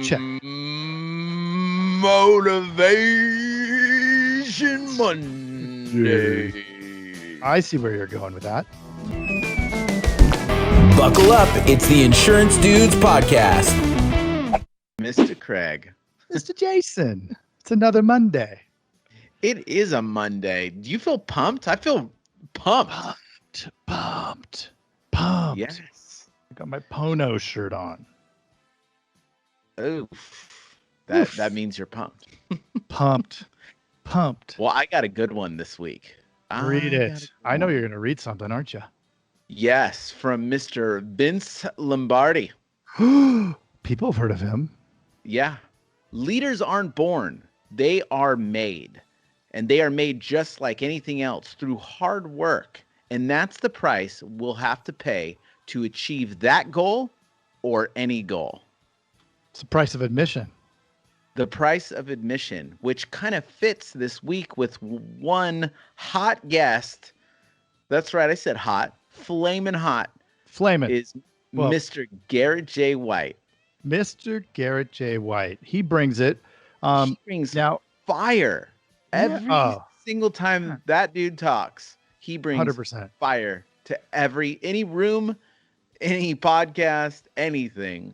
Check. Motivation Monday. I see where you're going with that. Buckle up. It's the Insurance Dudes Podcast. Mr. Craig. Mr. Jason, it's another Monday. It is a Monday. Do you feel pumped? I feel pumped. Pumped. Yes. I got my Pono shirt on. Oof. That means you're pumped. Pumped. Well, I got a good one this week. Read it. I know you're going to read something, aren't you? Yes, from Mr. Vince Lombardi. People have heard of him. Yeah. Leaders aren't born. They are made. And they are made just like anything else through hard work. And that's the price we'll have to pay to achieve that goal or any goal. It's the price of admission. The price of admission, which kind of fits this week with one hot guest. That's right, I said hot. Flamin' hot. Flamin'. Is Mr. Garrett J. White. Mr. Garrett J. White. He brings it. He brings fire. Every single time that dude talks, he brings 100%. fire to any room, any podcast, anything.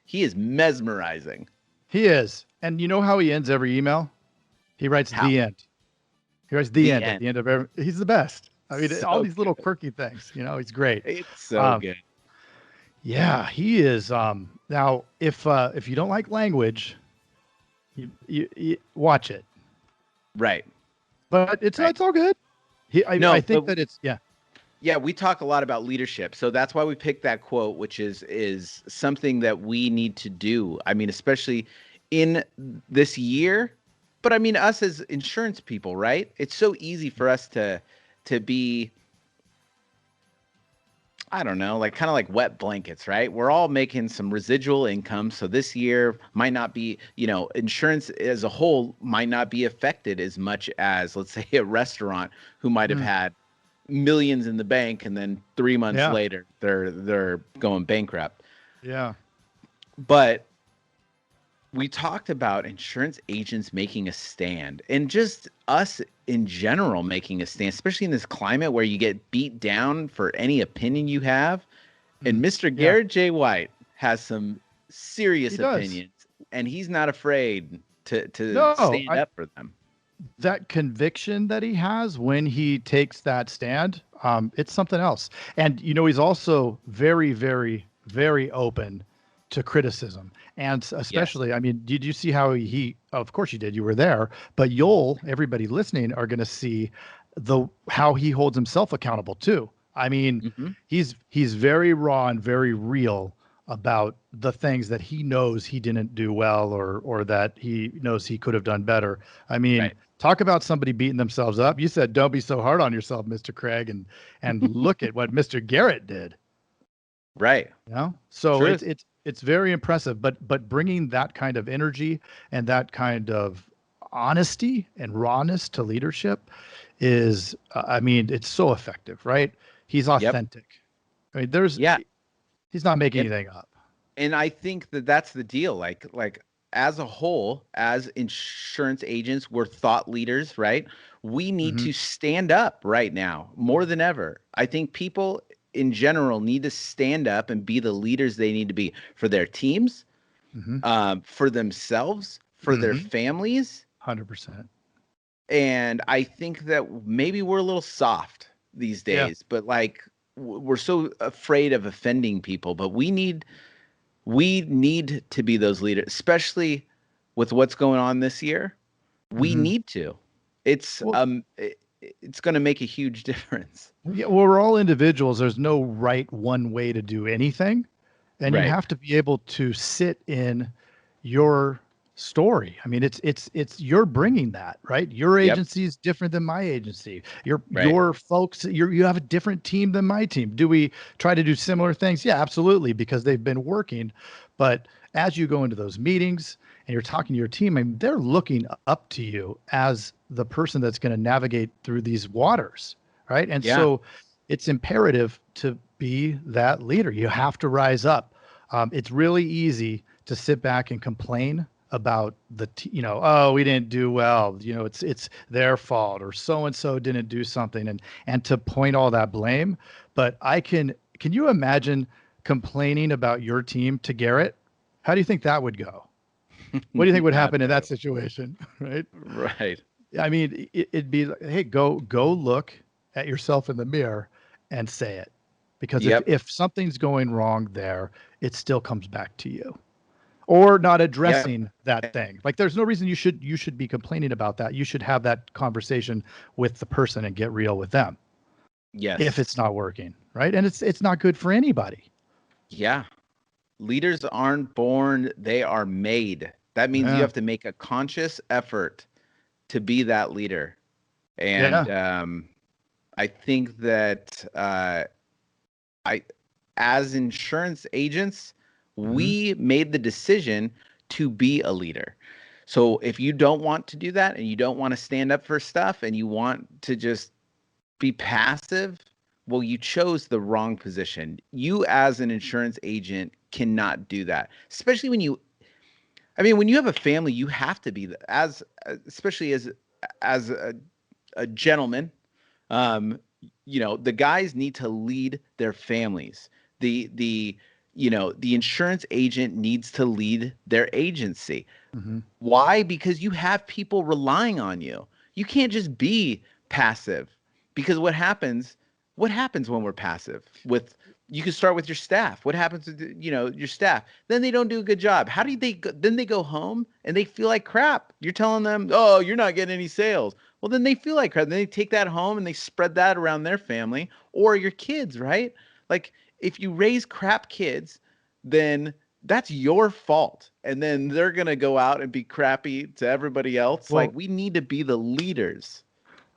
He is mesmerizing. He is. And you know how he ends every email? He writes the end. He writes the end at the end of every. He's the best. I mean, all these little quirky things, he's great. It's so good. Yeah, he is. Now, if you don't like language, you watch it. Right. But it's all good. I think that it's. Yeah, we talk a lot about leadership. So that's why we picked that quote, which is something that we need to do. I mean, especially in this year, but I mean, us as insurance people, right? It's so easy for us to be, I don't know, like kind of like wet blankets, right? We're all making some residual income. So this year might not be, insurance as a whole might not be affected as much as, let's say, a restaurant who might have had millions in the bank and then 3 months later they're going bankrupt. Yeah. But we talked about insurance agents making a stand and just us in general making a stand, especially in this climate where you get beat down for any opinion you have. And Mr. Garrett J. White has some serious opinions, and he's not afraid to stand up for them. That conviction that he has when he takes that stand, it's something else. And, he's also very, very, very open to criticism. And especially, I mean, did you see how of course you did, you were there, but everybody listening are going to see how he holds himself accountable too. I mean, he's very raw and very real about the things that he knows he didn't do well or that he knows he could have done better. I mean, talk about somebody beating themselves up. You said, don't be so hard on yourself, Mr. Craig, and look at what Mr. Garrett did. Right. So true. It's very impressive, but bringing that kind of energy and that kind of honesty and rawness to leadership is, it's so effective, right? He's authentic. I mean, he's not making anything up. And I think that's the deal. Like as a whole, as insurance agents, we're thought leaders, right? We need to stand up right now more than ever. I think people in general need to stand up and be the leaders they need to be for their teams, for themselves, for their families. 100%. And I think that maybe we're a little soft these days, but like we're so afraid of offending people, but we need to be those leaders, especially with what's going on this year. We need to. It's going to make a huge difference. Yeah, well, we're all individuals. There's no one way to do anything. And you have to be able to sit in your story. I mean, it's you're bringing that, right? Your agency is different than my agency. Your folks, you have a different team than my team. Do we try to do similar things? Yeah, absolutely, because they've been working. But as you go into those meetings and you're talking to your team, I mean, they're looking up to you as the person that's going to navigate through these waters, right? And so it's imperative to be that leader. You have to rise up. It's really easy to sit back and complain about oh, we didn't do well, it's their fault, or so and so didn't do something, and to point all that blame. But can you imagine complaining about your team to Garrett? How do you think that would go? What do you think would happen in that situation? Right. Right. I mean, it'd be like, hey, go look at yourself in the mirror and say it, because Yep. if something's going wrong there, it still comes back to you, or not addressing that thing. Like, there's no reason you should be complaining about that. You should have that conversation with the person and get real with them. Yes. If it's not working, right? And it's not good for anybody. Yeah. Leaders aren't born, they are made. That means you have to make a conscious effort to be that leader. And I think that as insurance agents, we made the decision to be a leader. So if you don't want to do that, and you don't want to stand up for stuff, and you want to just be passive, well, you chose the wrong position. You, as an insurance agent, cannot do that. Especially when you have a family, you have to be especially as a gentleman. The guys need to lead their families. The insurance agent needs to lead their agency. Why? Because you have people relying on you. You can't just be passive, because what happens when we're passive? You can start with your staff. What happens to your staff? Then they don't do a good job. How do they go? Then they go home and they feel like crap. You're telling them, "Oh, you're not getting any sales." Well, then they feel like crap. Then they take that home and they spread that around their family or your kids, right? Like, if you raise crap kids, then that's your fault. And then they're going to go out and be crappy to everybody else. Well, like, we need to be the leaders.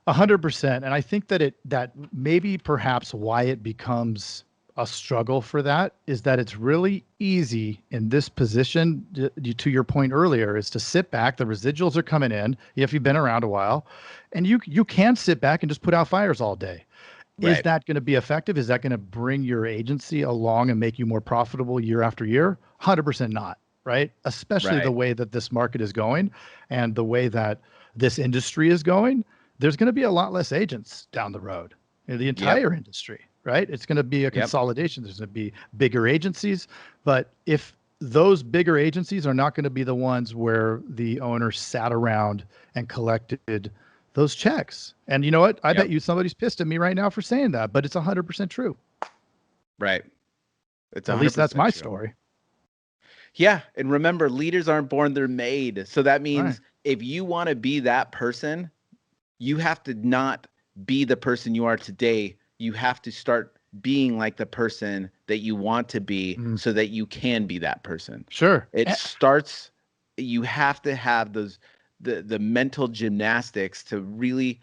100%. And I think that maybe perhaps why it becomes a struggle for that is that it's really easy in this position, to your point earlier, is to sit back. The residuals are coming in if you've been around a while, and you can sit back and just put out fires all day. Right. Is that going to be effective? Is that going to bring your agency along and make you more profitable year after year? 100% not, right? Especially the way that this market is going and the way that this industry is going. There's going to be a lot less agents down the road in the entire industry, right? It's going to be a consolidation. There's going to be bigger agencies. But if those bigger agencies are not going to be the ones where the owner sat around and collected those checks. And you know what? I bet you somebody's pissed at me right now for saying that, but it's 100% true. Right. It's at least that's my story. Yeah. And remember, leaders aren't born, they're made. So that means if you want to be that person, you have to not be the person you are today. You have to start being like the person that you want to be so that you can be that person. Sure. You have to have the mental gymnastics to really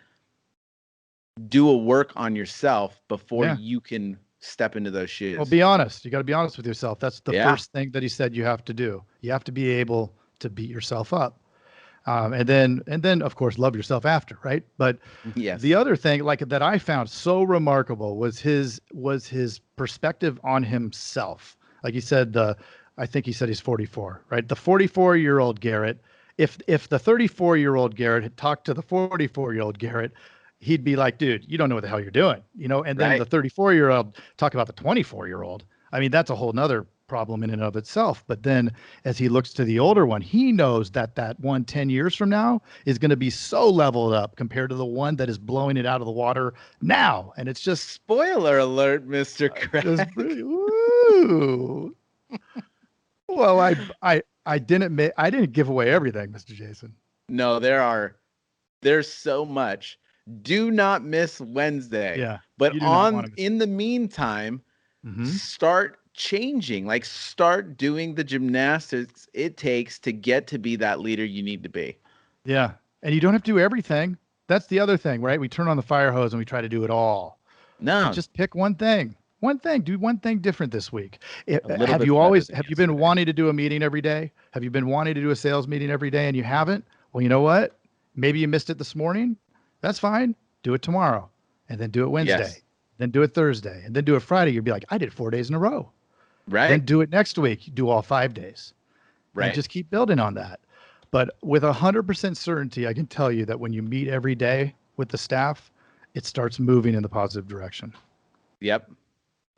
do a work on yourself before you can step into those shoes. Well, be honest. You got to be honest with yourself. That's the first thing that he said you have to do. You have to be able to beat yourself up. And then of course, love yourself after, right? But the other thing that I found so remarkable was his perspective on himself. Like he said, I think he said he's 44, right? The 44-year-old Garrett, if the 34-year-old Garrett had talked to the 44-year-old Garrett, he'd be like, dude, you don't know what the hell you're doing, and then the 34-year-old talk about the 24-year-old. I mean, that's a whole nother problem in and of itself. But then as he looks to the older one, he knows that one 10 years from now is going to be so leveled up compared to the one that is blowing it out of the water now. And it's just spoiler alert, Mr. Craig. Ooh. Well, I didn't give away everything, Mr. Jason. No, there's so much. Do not miss Wednesday. Yeah. But in the meantime, start changing, start doing the gymnastics it takes to get to be that leader you need to be. Yeah. And you don't have to do everything. That's the other thing, right? We turn on the fire hose and we try to do it all. No, just pick one thing. Do one thing different this week. Have you been wanting to do a meeting every day? Have you been wanting to do a sales meeting every day and you haven't? Well, you know what? Maybe you missed it this morning. That's fine. Do it tomorrow and then do it Wednesday, then do it Thursday and then do it Friday. You'll be like, I did 4 days in a row. Right. Then do it next week. Do all 5 days. Right. and just keep building on that. But with 100% certainty, I can tell you that when you meet every day with the staff, it starts moving in the positive direction. Yep.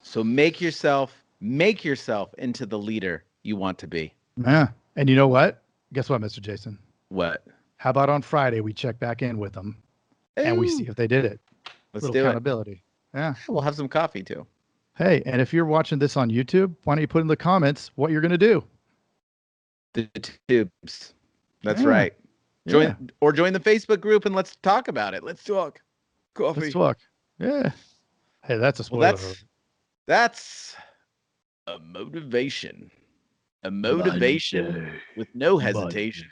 So make yourself into the leader you want to be. Yeah. And you know what? Guess what, Mr. Jason? What? How about on Friday, we check back in with them and we see if they did it. Let's Little do accountability. Yeah. We'll have some coffee too. Hey, and if you're watching this on YouTube, why don't you put in the comments what you're going to do? The tubes. That's Yeah. right. Join Yeah. join the Facebook group and let's talk about it. Let's talk. Coffee. Let's talk. Yeah. Hey, that's a spoiler. Well, that's a motivation. A motivation Monday. with no hesitation.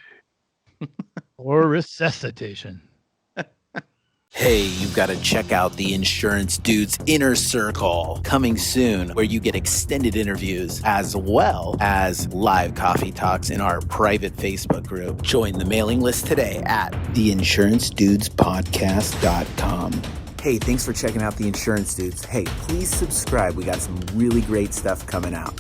Or resuscitation. Hey, you've got to check out the Insurance Dudes Inner Circle coming soon, where you get extended interviews as well as live coffee talks in our private Facebook group. Join the mailing list today at theinsurancedudespodcast.com. Hey, thanks for checking out the Insurance Dudes. Hey, please subscribe. We got some really great stuff coming out.